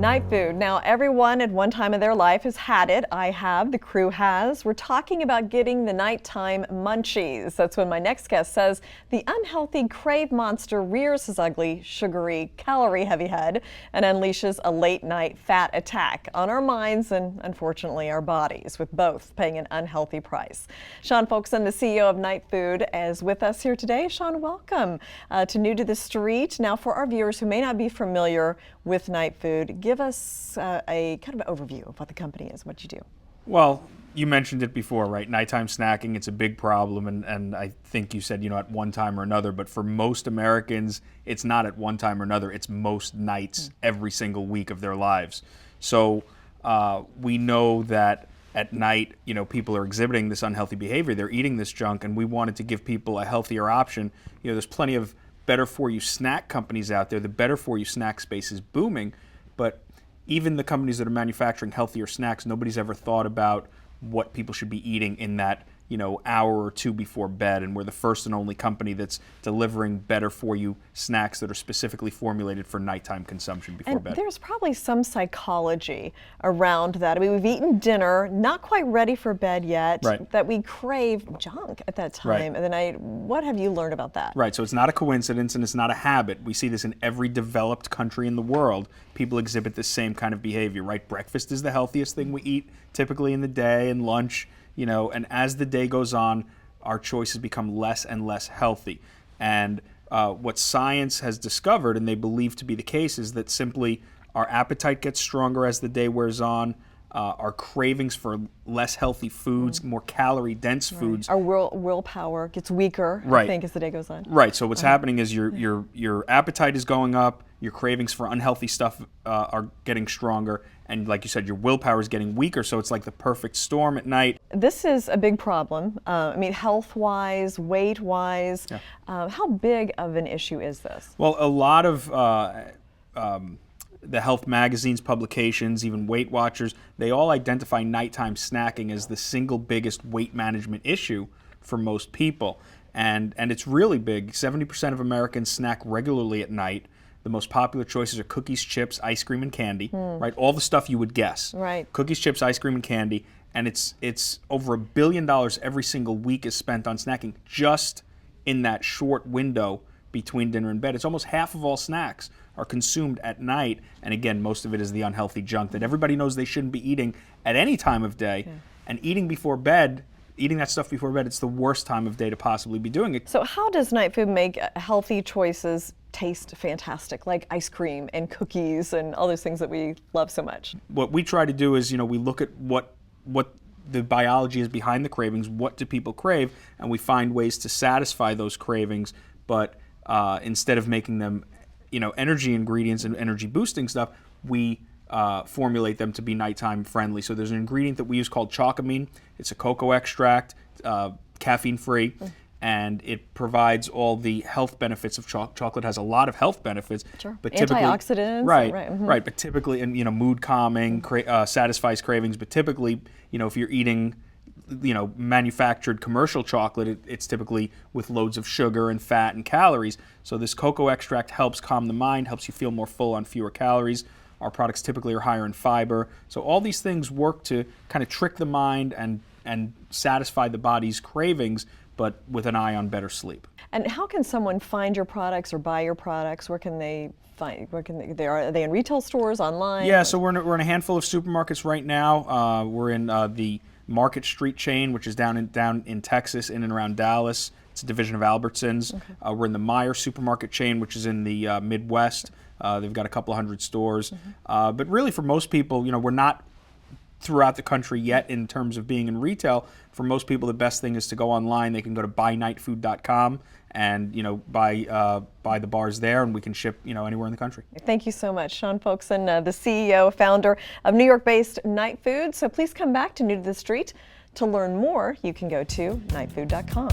Night food. Now, everyone at one time of their life has had it. I have, the crew has. We're talking about getting the nighttime munchies. That's when my next guest says the unhealthy crave monster rears his ugly, sugary, calorie-heavy head and unleashes a late-night fat attack on our minds and, unfortunately, our bodies, with both paying an unhealthy price. Sean Folkson, the CEO of NightFood, is with us here today. Sean, welcome to New to the Street. Now, for our viewers who may not be familiar with NightFood, give us a kind of an overview of what the company is, what you do. Well, you mentioned it before, right? Nighttime snacking, it's a big problem, and I think you said, at one time or another, but for most Americans, it's not at one time or another, it's most nights every single week of their lives. So we know that at night, people are exhibiting this unhealthy behavior, they're eating this junk, and we wanted to give people a healthier option. There's plenty of better-for-you snack companies out there. The better-for-you snack space is booming, but even the companies that are manufacturing healthier snacks, nobody's ever thought about what people should be eating in that hour or two before bed, and we're the first and only company that's delivering better-for-you snacks that are specifically formulated for nighttime consumption before bed. There's probably some psychology around that. I mean, we've eaten dinner, not quite ready for bed yet, right, that we crave junk at that time of the night. What have you learned about that? Right, so it's not a coincidence and it's not a habit. We see this in every developed country in the world. People exhibit the same kind of behavior, right? Breakfast is the healthiest thing we eat typically in the day, and lunch, and as the day goes on, our choices become less and less healthy. And what science has discovered, and they believe to be the case, is that simply our appetite gets stronger as the day wears on. Our cravings for less healthy foods, more calorie-dense foods. Our willpower gets weaker, I think, as the day goes on. Right. So what's happening is your appetite is going up, your cravings for unhealthy stuff are getting stronger, and like you said, your willpower is getting weaker. So it's like the perfect storm at night. This is a big problem. I mean, health-wise, weight-wise. Yeah. How big of an issue is this? Well, a lot of the health magazines, publications, even Weight Watchers, they all identify nighttime snacking as the single biggest weight management issue for most people. And it's really big. 70% of Americans snack regularly at night. The most popular choices are cookies, chips, ice cream, and candy, right? All the stuff you would guess. Right. Cookies, chips, ice cream, and candy. And it's over $1 billion every single week is spent on snacking just in that short window between dinner and bed. It's almost half of all snacks are consumed at night, and again, most of it is the unhealthy junk that everybody knows they shouldn't be eating at any time of day. Yeah. And eating that stuff before bed, it's the worst time of day to possibly be doing it. So how does NightFood make healthy choices taste fantastic, like ice cream and cookies and all those things that we love so much? What we try to do is, we look at what the biology is behind the cravings, what do people crave, and we find ways to satisfy those cravings, but instead of making them energy ingredients and energy boosting stuff, we formulate them to be nighttime friendly. So there's an ingredient that we use called chalcamine. It's a cocoa extract, caffeine free, and it provides all the health benefits of chocolate. Chocolate has a lot of health benefits, but antioxidants, right. But typically, and mood calming, satisfies cravings. But typically, if you're eating manufactured commercial chocolate, it's typically with loads of sugar and fat and calories. So this cocoa extract helps calm the mind, helps you feel more full on fewer calories. Our products typically are higher in fiber. So all these things work to kind of trick the mind and satisfy the body's cravings, but with an eye on better sleep. And how can someone find your products or buy your products? Where can they find? Are they in retail stores, online? Yeah, so we're in a handful of supermarkets right now. We're in the Market Street chain, which is down in Texas, in and around Dallas. It's a division of Albertsons. Okay. We're in the Meijer supermarket chain, which is in the Midwest. They've got a couple of hundred stores. But really, for most people, we're not throughout the country yet in terms of being in retail. For most people, the best thing is to go online. They can go to buynightfood.com and buy the bars there, and we can ship anywhere in the country. Thank you so much, Sean Folkson, the CEO, founder of New York-based NightFood. So please come back to New to the Street. To learn more, you can go to nightfood.com.